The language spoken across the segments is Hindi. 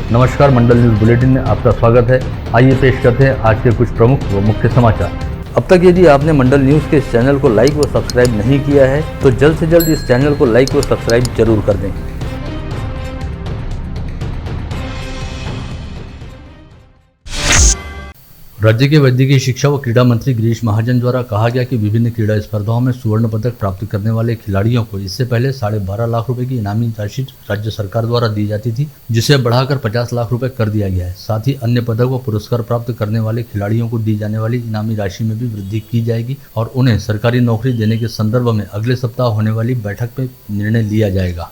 नमस्कार, मंडल न्यूज बुलेटिन में आपका स्वागत है। आइए पेश करते हैं आज के कुछ प्रमुख व मुख्य समाचार। अब तक यदि आपने मंडल न्यूज के इस चैनल को लाइक व सब्सक्राइब नहीं किया है तो जल्द से जल्द इस चैनल को लाइक व सब्सक्राइब जरूर कर दें। राज्य के वैद्यकीय शिक्षा व क्रीड़ा मंत्री गिरीश महाजन द्वारा कहा गया कि विभिन्न क्रीड़ा स्पर्धाओं में स्वर्ण पदक प्राप्त करने वाले खिलाड़ियों को इससे पहले 12.5 लाख रुपए की इनामी राशि राज्य सरकार द्वारा दी जाती थी, जिसे अब बढ़ाकर 50 लाख रुपए कर दिया गया है। साथ ही अन्य पदक व पुरस्कार प्राप्त करने वाले खिलाड़ियों को दी जाने वाली इनामी राशि में भी वृद्धि की जाएगी और उन्हें सरकारी नौकरी देने के संदर्भ में अगले सप्ताह होने वाली बैठक में निर्णय लिया जाएगा।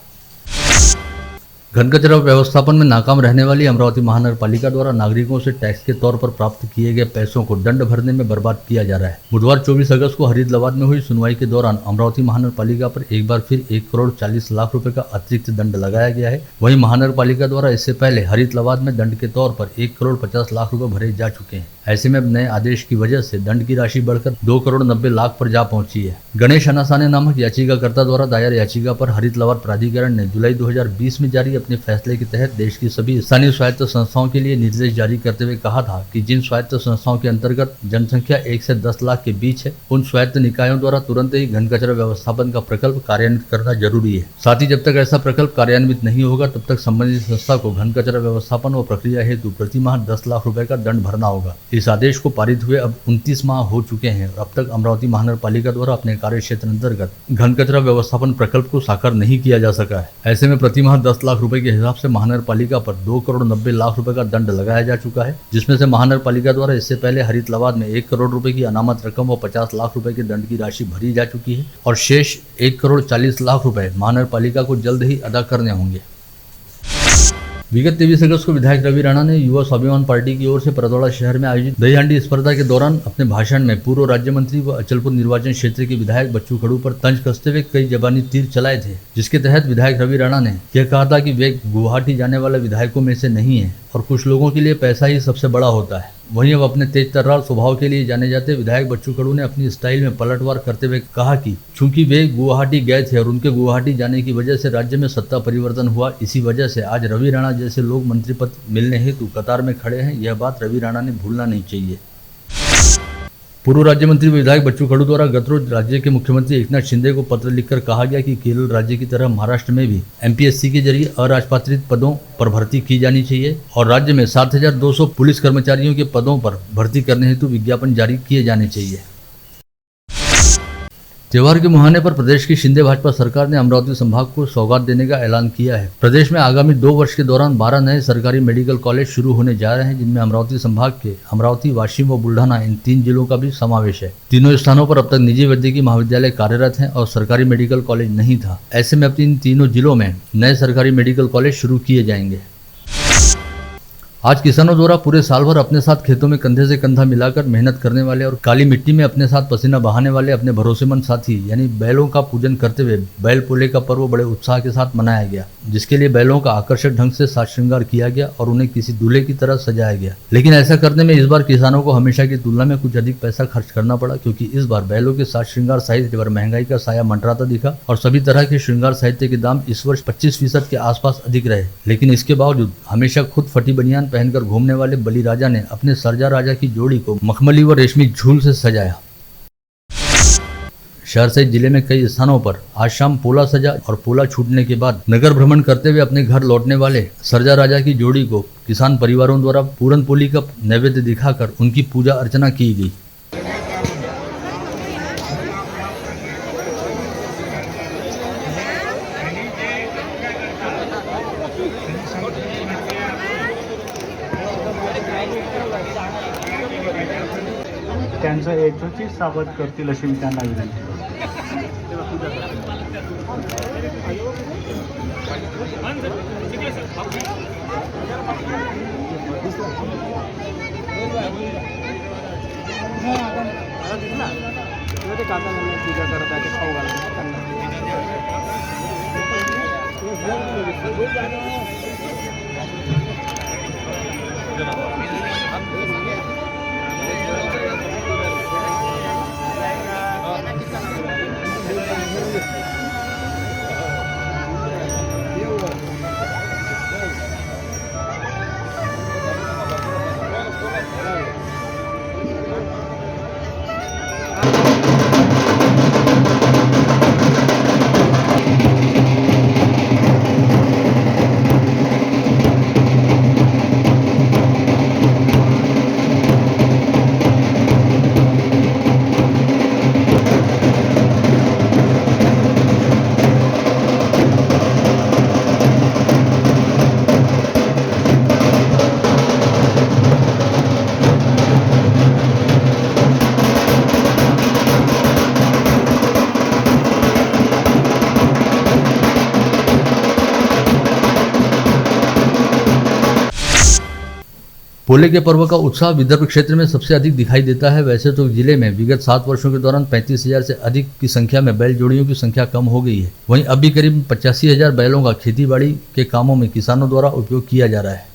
घन कचरा व्यवस्थापन में नाकाम रहने वाली अमरावती महानगर पालिका द्वारा नागरिकों से टैक्स के तौर पर प्राप्त किए गए पैसों को दंड भरने में बर्बाद किया जा रहा है। बुधवार 24 अगस्त को हरिद्राबाद में हुई सुनवाई के दौरान अमरावती महानगर पालिका पर एक बार फिर 1 करोड़ 40 लाख रुपए का अतिरिक्त दंड लगाया गया है। वहीं महानगर पालिका द्वारा इससे पहले हरिद्राबाद में दंड के तौर पर 1 करोड़ 50 लाख रुपए भरे जा चुके हैं। ऐसे में अब नए आदेश की वजह से दंड की राशि बढ़कर 2 करोड़ 90 लाख पर जा पहुंची है। गणेश अनासाने नामक याचिकाकर्ता द्वारा दायर याचिका पर हरिद्राबाद प्राधिकरण ने जुलाई 2020 में जारी अपने फैसले के तहत देश की सभी स्थानीय स्वायत्त संस्थाओं के लिए निर्देश जारी करते हुए कहा था कि जिन स्वायत्त संस्थाओं के अंतर्गत जनसंख्या 1 से 10 लाख के बीच है, उन स्वायत्त निकायों द्वारा तुरंत ही घन कचरा व्यवस्थापन का प्रकल्प कार्यान्वित करना जरूरी है। साथ ही जब तक ऐसा प्रकल्प कार्यान्वित नहीं होगा तब तक संबंधित संस्था को घन कचरा व्यवस्थापन व प्रक्रिया हेतु प्रति माह 10 लाख रुपए का दंड भरना होगा। इस आदेश को पारित हुए अब 29 माह हो चुके हैं और अब तक अमरावती महानगर पालिका द्वारा अपने कार्य क्षेत्र अंतर्गत घन कचरा व्यवस्थापन प्रकल्प को साकार नहीं किया जा सका है। ऐसे में प्रति माह 10 लाख रुपए के हिसाब से महानगर पालिका पर 2 करोड़ 90 लाख रुपए का दंड लगाया जा चुका है, जिसमें से महानगर पालिका द्वारा इससे पहले हरिद्राबाद में 1 करोड़ रुपए की अनामत रकम व 50 लाख रुपए के दंड की राशि भरी जा चुकी है और शेष 1 करोड़ 40 लाख रुपए महानगर पालिका को जल्द ही अदा करने होंगे। विगत 23 अगस्त को विधायक रवि राणा ने युवा स्वाभिमान पार्टी की ओर से परतवाड़ा शहर में आयोजित दही हांडी स्पर्धा के दौरान अपने भाषण में पूर्व राज्य मंत्री व अचलपुर निर्वाचन क्षेत्र के विधायक बच्चू खड़ू पर तंज कसते हुए कई जबानी तीर चलाए थे, जिसके तहत विधायक रवि राणा ने यह कहा था कि वे गुवाहाटी जाने वाले विधायकों में से नहीं है और कुछ लोगों के लिए पैसा ही सबसे बड़ा होता है। वहीं अब अपने तेज तर्रार स्वभाव के लिए जाने जाते विधायक बच्चू खड़ू ने अपनी स्टाइल में पलटवार करते हुए कहा कि चूंकि वे गुवाहाटी गए थे और उनके गुवाहाटी जाने की वजह से राज्य में सत्ता परिवर्तन हुआ, इसी वजह से आज रवि राणा जैसे लोग मंत्री पद मिलने हेतु कतार में खड़े हैं। यह बात रवि राणा ने भूलना नहीं चाहिए। पूर्व राज्य मंत्री विधायक बच्चू खड़ू द्वारा गत रोज राज्य के मुख्यमंत्री एकनाथ शिंदे को पत्र लिखकर कहा गया कि केरल राज्य की तरह महाराष्ट्र में भी एमपीएससी के जरिए अराजपात्रित पदों पर भर्ती की जानी चाहिए और राज्य में 7,200 पुलिस कर्मचारियों के पदों पर भर्ती करने हेतु विज्ञापन जारी किए जाने चाहिए। त्योहार के मुहाने पर प्रदेश की शिंदे भाजपा सरकार ने अमरावती संभाग को सौगात देने का ऐलान किया है। प्रदेश में आगामी 2 वर्ष के दौरान 12 नए सरकारी मेडिकल कॉलेज शुरू होने जा रहे हैं, जिनमें अमरावती संभाग के अमरावती, वाशिम व बुल्ढाना इन 3 जिलों का भी समावेश है। तीनों स्थानों पर अब तक निजी वैद्यकीय महाविद्यालय कार्यरत हैं और सरकारी मेडिकल कॉलेज नहीं था। ऐसे में अब इन तीनों जिलों में नए सरकारी मेडिकल कॉलेज शुरू किए जाएंगे। आज किसानों द्वारा पूरे साल भर अपने साथ खेतों में कंधे से कंधा मिलाकर मेहनत करने वाले और काली मिट्टी में अपने साथ पसीना बहाने वाले अपने भरोसेमंद साथी यानी बैलों का पूजन करते हुए बैल पोले का पर्व बड़े उत्साह के साथ मनाया गया, जिसके लिए बैलों का आकर्षक ढंग से साज श्रृंगार किया गया और उन्हें किसी दूल्हे की तरह सजाया गया। लेकिन ऐसा करने में इस बार किसानों को हमेशा की तुलना में कुछ अधिक पैसा खर्च करना पड़ा, क्योंकि इस बार बैलों के साज श्रृंगार साहित्य पर महंगाई का साया मंडराता दिखा और सभी तरह के श्रृंगार साहित्य के दाम इस वर्ष 25% के आसपास अधिक रहे। लेकिन इसके बावजूद हमेशा खुद फटी बनियान पहनकर घूमने वाले बली राजा ने अपने सरजा राजा की जोड़ी को मखमली व रेशमी झूल से सजाया। शहर सहित जिले में कई स्थानों पर आज शाम पोला सजा और पोला छूटने के बाद नगर भ्रमण करते हुए अपने घर लौटने वाले सरजा राजा की जोड़ी को किसान परिवारों द्वारा पूरन पोली का नैवेद्य दिखाकर उनकी पूजा अर्चना की गई। त्यांचं यशस्वी स्वागत करतील अशी मी त्यांना विनंती करतो। पूजा करत आहे खाऊ पोले के पर्व का उत्साह विदर्भ क्षेत्र में सबसे अधिक दिखाई देता है। वैसे तो जिले में विगत 7 वर्षों के दौरान 35,000 से अधिक की संख्या में बैल जोड़ियों की संख्या कम हो गई है। वहीं अब भी करीब 85,000 बैलों का खेतीबाड़ी के कामों में किसानों द्वारा उपयोग किया जा रहा है।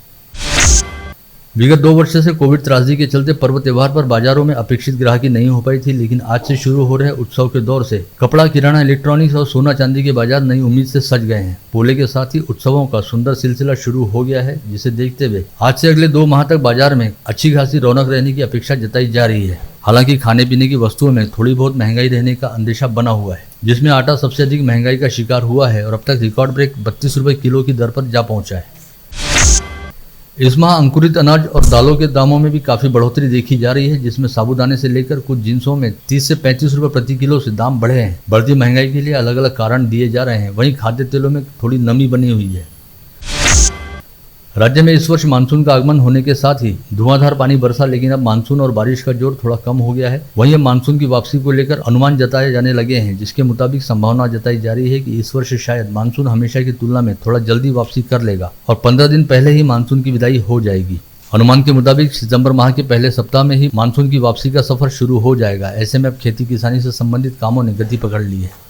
विगत 2 वर्ष से कोविड त्रासदी के चलते पर्व त्योहार पर बाजारों में अपेक्षित ग्राहकी नहीं हो पाई थी, लेकिन आज से शुरू हो रहे उत्सव के दौर से कपड़ा, किराना, इलेक्ट्रॉनिक्स और सोना चांदी के बाजार नई उम्मीद से सज गए हैं। पोले के साथ ही उत्सवों का सुंदर सिलसिला शुरू हो गया है, जिसे देखते हुए आज से अगले 2 माह तक बाजार में अच्छी खासी रौनक रहने की अपेक्षा जताई जा रही है। हालांकि खाने पीने की वस्तुओं में थोड़ी बहुत महंगाई रहने का अंदेशा बना हुआ है, जिसमें आटा सबसे अधिक महंगाई का शिकार हुआ है और अब तक रिकॉर्ड ब्रेक 32 रुपए किलो की दर पर जा पहुंचा है। इस माह अंकुरित अनाज और दालों के दामों में भी काफी बढ़ोतरी देखी जा रही है, जिसमें साबूदाने से लेकर कुछ जिन्सों में 30 से 35 रुपए प्रति किलो से दाम बढ़े हैं। बढ़ती महंगाई के लिए अलग अलग कारण दिए जा रहे हैं। वहीं खाद्य तेलों में थोड़ी नमी बनी हुई है। राज्य में इस वर्ष मानसून का आगमन होने के साथ ही धुआंधार पानी बरसा, लेकिन अब मानसून और बारिश का जोर थोड़ा कम हो गया है। वहीं अब मानसून की वापसी को लेकर अनुमान जताए जाने लगे हैं, जिसके मुताबिक संभावना जताई जा रही है कि इस वर्ष शायद मानसून हमेशा की तुलना में थोड़ा जल्दी वापसी कर लेगा और 15 दिन पहले ही मानसून की विदाई हो जाएगी। अनुमान के मुताबिक सितंबर माह के पहले सप्ताह में ही मानसून की वापसी का सफर शुरू हो जाएगा। ऐसे में अब खेती किसानी से संबंधित कामों ने गति पकड़ ली है।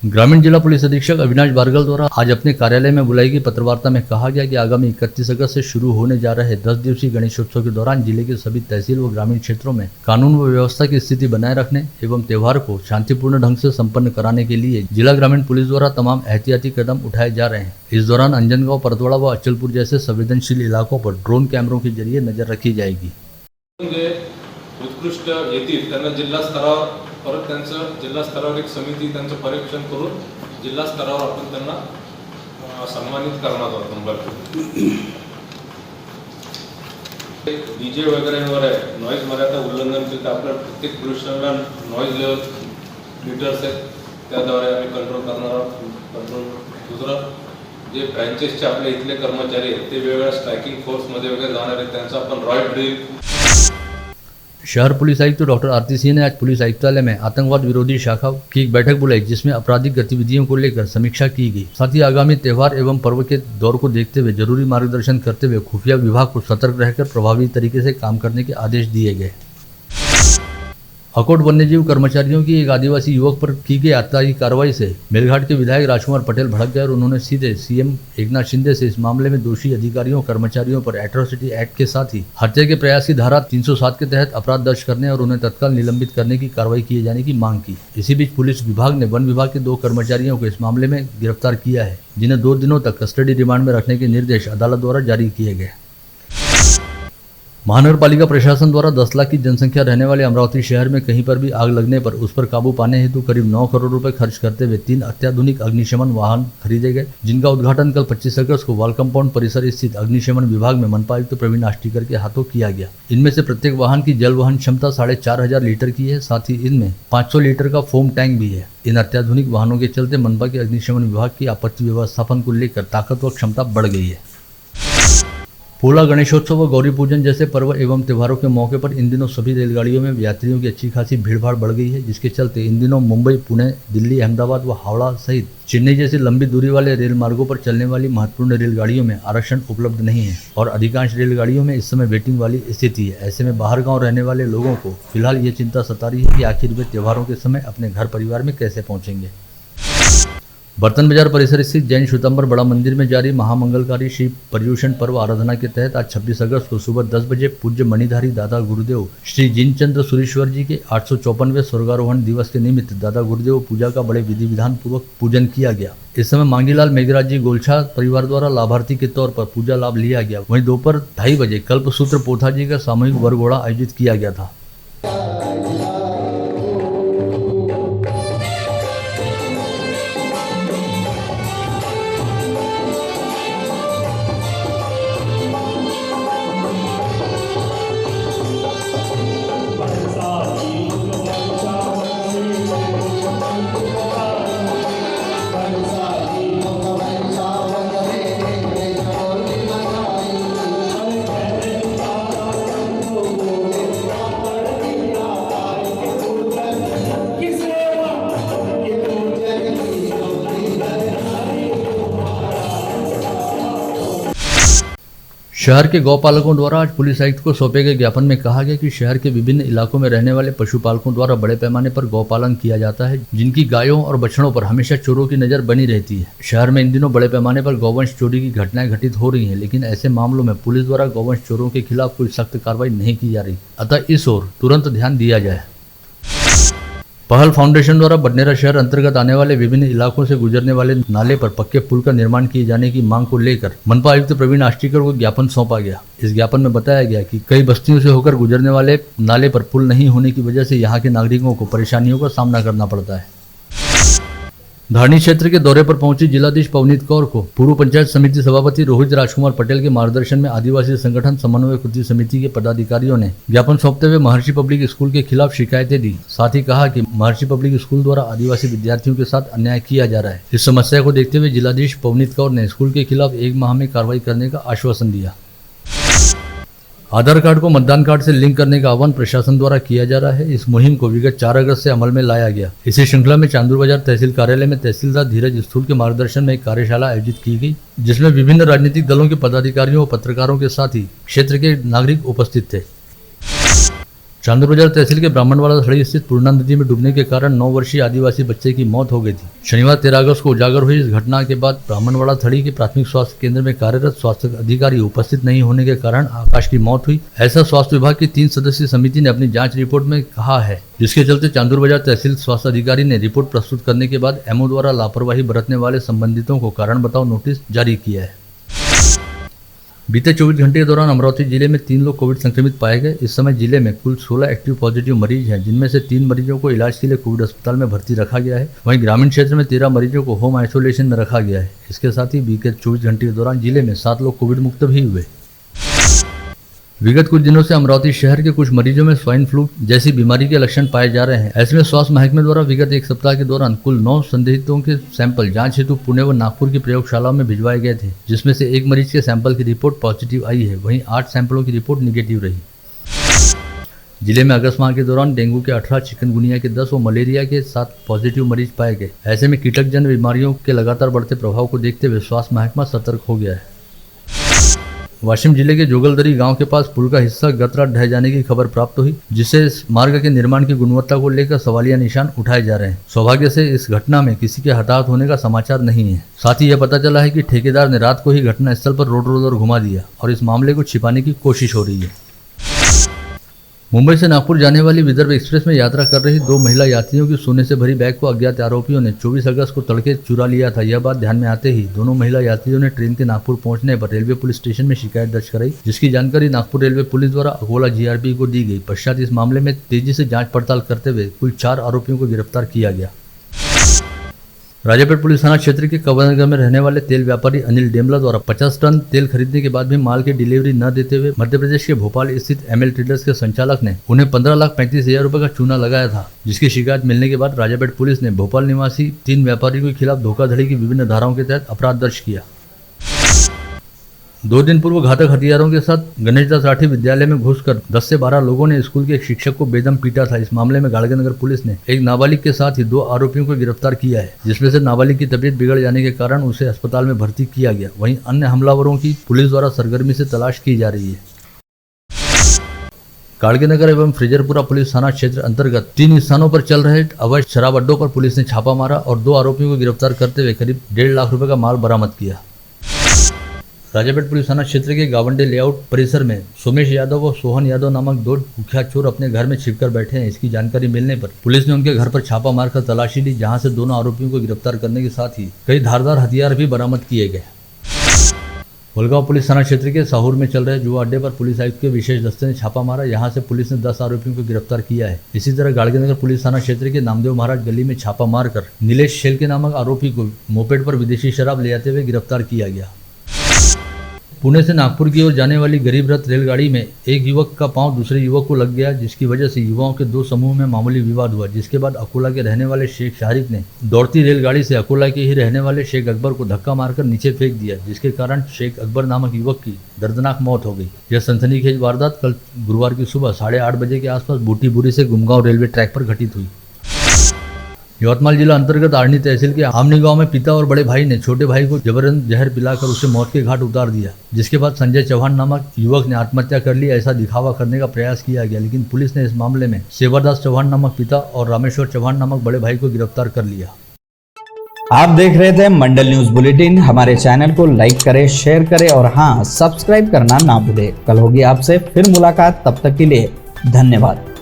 ग्रामीण जिला पुलिस अधीक्षक अविनाश भार्गव द्वारा आज अपने कार्यालय में बुलाई गई पत्रवार्ता में कहा गया कि आगामी 31 अगस्त से शुरू होने जा रहे 10 दिवसीय गणेशोत्सव के दौरान जिले के सभी तहसील व ग्रामीण क्षेत्रों में कानून व व्यवस्था की स्थिति बनाए रखने एवं त्योहार को शांतिपूर्ण ढंग से संपन्न कराने के लिए जिला ग्रामीण पुलिस द्वारा तमाम एहतियाती कदम उठाए जा रहे हैं। इस दौरान अंजनगांव, परतवाड़ा व अचलपुर जैसे संवेदनशील इलाकों पर ड्रोन कैमरों के जरिए नजर रखी जाएगी। उत्कृष्ट येतील त्यांना जिल्हा स्तरावर परत त्यांचं जिल्हा स्तरावर एक समिती त्यांचं परीक्षण करून जिल्हा स्तरावर आपण त्यांना सन्मानित करणार आहोत। नंबर डीजे वगैरेवर आहे नॉईज मर्यादा उल्लंघन केलं तर आपल्या प्रत्येक पोलीस स्टेशनला नॉईज लेवल मीटर्स आहेत, त्याद्वारे आम्ही कंट्रोल करणार आहोत। दुसरं जे ब्रँचेसचे आपले इथले कर्मचारी आहेत ते वेगवेगळ्या स्ट्रायकिंग फोर्समध्ये वगैरे जाणार आहेत, त्यांचा आपण रॉयल ड्रिल। शहर पुलिस आयुक्त डॉक्टर आरती सिंह ने आज पुलिस आयुक्तालय में आतंकवाद विरोधी शाखा की एक बैठक बुलाई, जिसमें आपराधिक गतिविधियों को लेकर समीक्षा की गई। साथ ही आगामी त्योहार एवं पर्व के दौर को देखते हुए जरूरी मार्गदर्शन करते हुए खुफिया विभाग को सतर्क रहकर प्रभावी तरीके से काम करने के आदेश दिए गए। अकोट वन्यजीव कर्मचारियों की एक आदिवासी युवक पर की गई आतंकी कार्रवाई से मेलघाट के विधायक राजकुमार पटेल भड़क गए और उन्होंने सीधे सीएम एकनाथ शिंदे से इस मामले में दोषी अधिकारियों कर्मचारियों पर एट्रोसिटी एक्ट के साथ ही हत्या के प्रयास की धारा 307 के तहत अपराध दर्ज करने और उन्हें तत्काल निलंबित करने की कार्रवाई किए जाने की मांग की। इसी बीच पुलिस विभाग ने वन विभाग के 2 कर्मचारियों को इस मामले में गिरफ्तार किया है, जिन्हें 2 दिनों तक कस्टडी रिमांड में रखने के निर्देश अदालत द्वारा जारी किए गए। महानगर पालिका प्रशासन द्वारा 10 लाख की जनसंख्या रहने वाले अमरावती शहर में कहीं पर भी आग लगने पर उस पर काबू पाने हेतु करीब 9 करोड़ रुपए खर्च करते हुए 3 अत्याधुनिक अग्निशमन वाहन खरीदे गए, जिनका उद्घाटन कल 25 अगस्त को वॉल कंपाउंड परिसर स्थित अग्निशमन विभाग में मनपा आयुक्त प्रवीण आष्टीकर के हाथों किया गया। इनमें से प्रत्येक वाहन की जल वहन क्षमता 4,500 लीटर की है। साथ ही इनमें 500 लीटर का फोम टैंक भी है। इन अत्याधुनिक वाहनों के चलते मनपा के अग्निशमन विभाग की आपत्ति व्यवस्थापन को लेकर ताकत व क्षमता बढ़ गई है। पोला, गणेशोत्सव व गौरी पूजन जैसे पर्व एवं त्योहारों के मौके पर इन दिनों सभी रेलगाड़ियों में यात्रियों की अच्छी खासी भीड़भाड़ बढ़ गई है, जिसके चलते इन दिनों मुंबई, पुणे, दिल्ली, अहमदाबाद व हावड़ा सहित चेन्नई जैसी लंबी दूरी वाले रेल मार्गों पर चलने वाली महत्वपूर्ण रेलगाड़ियों में आरक्षण उपलब्ध नहीं है और अधिकांश रेलगाड़ियों में इस समय वेटिंग वाली स्थिति है। ऐसे में बाहर गाँव रहने वाले लोगों को फिलहाल ये चिंता सता रही है कि आखिर वे त्योहारों के समय अपने घर परिवार में कैसे पहुंचेंगे। बर्तन बाजार परिसर स्थित जैन श्वेतांबर बड़ा मंदिर में जारी महामंगलकारी श्री पर्युषण पर्व आराधना के तहत आज 26 अगस्त को सुबह 10 बजे पूज्य मणिधारी दादा गुरुदेव श्री जिनचंद्र सुरेश्वर जी के 854वें स्वर्गारोहण दिवस के निमित्त दादा गुरुदेव पूजा का बड़े विधि विधान पूर्वक पूजन किया गया। इस समय मांगीलाल मेघराज जी गोलछा परिवार द्वारा लाभार्थी के तौर पर पूजा लाभ लिया गया। वहीं दोपहर 2:30 बजे कल्पसूत्र पोथा जी का सामूहिक वरघोड़ा आयोजित किया गया था। शहर के गौपालकों द्वारा आज पुलिस आयुक्त को सौंपे गए ज्ञापन में कहा गया कि शहर के विभिन्न इलाकों में रहने वाले पशुपालकों द्वारा बड़े पैमाने पर गौपालन किया जाता है, जिनकी गायों और बछड़ों पर हमेशा चोरों की नजर बनी रहती है। शहर में इन दिनों बड़े पैमाने पर गौवंश चोरी की घटनाएं घटित हो रही हैं, लेकिन ऐसे मामलों में पुलिस द्वारा गौवंश चोरों के खिलाफ कोई सख्त कार्रवाई नहीं की जा रही, अतः इस ओर तुरंत ध्यान दिया जाए। पहल फाउंडेशन द्वारा बडनेरा शहर अंतर्गत आने वाले विभिन्न इलाकों से गुजरने वाले नाले पर पक्के पुल का निर्माण किए जाने की मांग को लेकर मनपा आयुक्त प्रवीण आष्टीकर को ज्ञापन सौंपा गया। इस ज्ञापन में बताया गया कि कई बस्तियों से होकर गुजरने वाले नाले पर पुल नहीं होने की वजह से यहाँ के नागरिकों को परेशानियों का सामना करना पड़ता है। धारणी क्षेत्र के दौरे पर पहुंची जिलाधीश पवनीत कौर को पूर्व पंचायत समिति सभापति रोहित राजकुमार पटेल के मार्गदर्शन में आदिवासी संगठन समन्वय कृति समिति के पदाधिकारियों ने ज्ञापन सौंपते हुए महर्षि पब्लिक स्कूल के खिलाफ शिकायतें दी। साथ ही कहा कि महर्षि पब्लिक स्कूल द्वारा आदिवासी विद्यार्थियों के साथ अन्याय किया जा रहा है। इस समस्या को देखते हुए जिलाधीश पवनीत कौर ने स्कूल के खिलाफ 1 माह में कार्रवाई करने का आश्वासन दिया। आधार कार्ड को मतदान कार्ड से लिंक करने का आह्वान प्रशासन द्वारा किया जा रहा है। इस मुहिम को विगत 4 अगस्त से अमल में लाया गया। इसी श्रृंखला में चांदूर बाजार तहसील कार्यालय में तहसीलदार धीरज स्थूल के मार्गदर्शन में एक कार्यशाला आयोजित की गई, जिसमें विभिन्न राजनीतिक दलों के पदाधिकारियों और पत्रकारों के साथ ही क्षेत्र के नागरिक उपस्थित थे। चांदूर बाजार तहसील के ब्राह्मणवाड़ा थड़ी स्थित पूर्णा नदी में डूबने के कारण 9 वर्षीय आदिवासी बच्चे की मौत हो गई थी। शनिवार 13 अगस्त को उजागर हुई इस घटना के बाद ब्राह्मणवाड़ा थड़ी के प्राथमिक स्वास्थ्य केंद्र में कार्यरत स्वास्थ्य अधिकारी उपस्थित नहीं होने के कारण आकाश की मौत हुई। ऐसा स्वास्थ्य विभाग की 3 सदस्यीय समिति ने अपनी जांच रिपोर्ट में कहा है, जिसके चलते चांदूर बाजार तहसील स्वास्थ्य अधिकारी ने रिपोर्ट प्रस्तुत करने के बाद एमओ द्वारा लापरवाही बरतने वाले संबंधितों को कारण बताओ नोटिस जारी किया है। बीते 24 घंटे के दौरान अमरावती जिले में 3 लोग कोविड संक्रमित पाए गए। इस समय जिले में कुल 16 एक्टिव पॉजिटिव मरीज हैं, जिनमें से 3 मरीजों को इलाज के लिए कोविड अस्पताल में भर्ती रखा गया है। वहीं ग्रामीण क्षेत्र में 13 मरीजों को होम आइसोलेशन में रखा गया है। इसके साथ ही बीते 24 घंटे के दौरान जिले में 7 लोग कोविड मुक्त भी हुए। विगत कुछ दिनों से अमरावती शहर के कुछ मरीजों में स्वाइन फ्लू जैसी बीमारी के लक्षण पाए जा रहे हैं। ऐसे में स्वास्थ्य महकमे द्वारा विगत 1 सप्ताह के दौरान कुल 9 संदिग्धों के सैंपल जांच हेतु पुणे व नागपुर की प्रयोगशालाओं में भिजवाए गए थे, जिसमें से 1 मरीज के सैंपल की रिपोर्ट पॉजिटिव आई है। वहीं 8 सैंपलों की रिपोर्ट निगेटिव रही। जिले में अगस्त माह के दौरान डेंगू के 18, चिकनगुनिया के 10 और मलेरिया के 7 पॉजिटिव मरीज पाए गए। ऐसे में कीटकजन्य बीमारियों के लगातार बढ़ते प्रभाव को देखते हुए स्वास्थ्य महकमा सतर्क हो गया है। वाशिम जिले के जोगलदरी गांव के पास पुल का हिस्सा गत रात ढह जाने की खबर प्राप्त हुई, जिससे इस मार्ग के निर्माण की गुणवत्ता को लेकर सवालिया निशान उठाए जा रहे हैं। सौभाग्य से इस घटना में किसी के हताहत होने का समाचार नहीं है। साथ ही यह पता चला है कि ठेकेदार ने रात को ही घटनास्थल पर रोड रोलर घुमा दिया और इस मामले को छिपाने की कोशिश हो रही है। मुंबई से नागपुर जाने वाली विदर्भ एक्सप्रेस में यात्रा कर रही 2 महिला यात्रियों की सोने से भरी बैग को अज्ञात आरोपियों ने 24 अगस्त को तड़के चुरा लिया था। यह बात ध्यान में आते ही दोनों महिला यात्रियों ने ट्रेन के नागपुर पहुंचने पर रेलवे पुलिस स्टेशन में शिकायत दर्ज कराई, जिसकी जानकारी नागपुर रेलवे पुलिस द्वारा अकोला जीआरपी को दी गई। पश्चात इस मामले में तेजी से जाँच पड़ताल करते हुए कुल 4 आरोपियों को गिरफ्तार किया गया। राजापेट पुलिस थाना क्षेत्र के कवरनगर में रहने वाले तेल व्यापारी अनिल डेमला द्वारा 50 टन तेल खरीदने के बाद भी माल की डिलीवरी न देते हुए मध्य प्रदेश के भोपाल स्थित एमएल ट्रेडर्स के संचालक ने उन्हें 15,35,000 रुपए का चूना लगाया था, जिसकी शिकायत मिलने के बाद राजापेट पुलिस ने भोपाल निवासी 3 व्यापारियों के खिलाफ धोखाधड़ी की विभिन्न धाराओं के तहत अपराध दर्ज किया। 2 दिन पूर्व घातक हथियारों के साथ गणेशदास राठी विद्यालय में घुसकर 10 से 12 लोगों ने स्कूल के एक शिक्षक को बेदम पीटा था। इस मामले में गाड़गनगर पुलिस ने एक नाबालिग के साथ ही 2 आरोपियों को गिरफ्तार किया है, जिसमें से नाबालिग की तबीयत बिगड़ जाने के कारण उसे अस्पताल में भर्ती किया गया। वहीं अन्य हमलावरों की पुलिस द्वारा सरगर्मी से तलाश की जा रही है। गाड़गनगर एवं फ्रिजरपुरा पुलिस थाना क्षेत्र अंतर्गत 3 स्थानों पर चल रहे अवैध शराब अड्डों पर पुलिस ने छापा मारा और 2 आरोपियों को गिरफ्तार करते हुए करीब 1.5 लाख रुपए का माल बरामद किया। राजापेट पुलिस थाना क्षेत्र के गावंडे लेआउट परिसर में सोमेश यादव और सोहन यादव नामक 2 कुख्यात चोर अपने घर में छिपकर बैठे हैं। इसकी जानकारी मिलने पर पुलिस ने उनके घर पर छापा मारकर तलाशी ली, जहां से दोनों आरोपियों को गिरफ्तार करने के साथ ही कई धारदार हथियार भी बरामद किए गए। होलगांव पुलिस थाना क्षेत्र के साहूर में चल रहे जुआ अड्डे पर पुलिस आयुक्त के विशेष दस्ते ने छापा मारा। यहां से पुलिस ने 10 आरोपियों को गिरफ्तार किया है। इसी तरह गाड़गनगर पुलिस थाना क्षेत्र के नामदेव महाराज गली में छापा मारकर नीलेश शेल के नामक आरोपी को मोपेड पर विदेशी शराब ले जाते हुए गिरफ्तार किया गया। पुणे से नागपुर की ओर जाने वाली गरीब रथ रेलगाड़ी में एक युवक का पांव दूसरे युवक को लग गया, जिसकी वजह से युवाओं के 2 समूह में मामूली विवाद हुआ। जिसके बाद अकोला के रहने वाले शेख शारिक ने दौड़ती रेलगाड़ी से अकोला के ही रहने वाले शेख अकबर को धक्का मारकर नीचे फेंक दिया, जिसके कारण शेख अकबर नामक युवक की दर्दनाक मौत हो गई। यह सनसनीखेज वारदात कल गुरुवार की सुबह 8:30 बजे के आसपास बूटीबुरी से गुमगांव रेलवे ट्रैक पर घटित हुई। यवतमाल जिला अंतर्गत आर्नी तहसील के आमनी गांव में पिता और बड़े भाई ने छोटे भाई को जबरन जहर पिलाकर उसे मौत के घाट उतार दिया, जिसके बाद संजय चौहान नामक युवक ने आत्महत्या कर ली। ऐसा दिखावा करने का प्रयास किया गया, लेकिन पुलिस ने इस मामले में सेवादास चौहान नामक पिता और रामेश्वर चौहान नामक बड़े भाई को गिरफ्तार कर लिया। आप देख रहे थे मंडल न्यूज बुलेटिन। हमारे चैनल को लाइक करें, शेयर करें और हाँ, सब्सक्राइब करना ना भूलें। कल होगी आपसे फिर मुलाकात, तब तक के लिए धन्यवाद।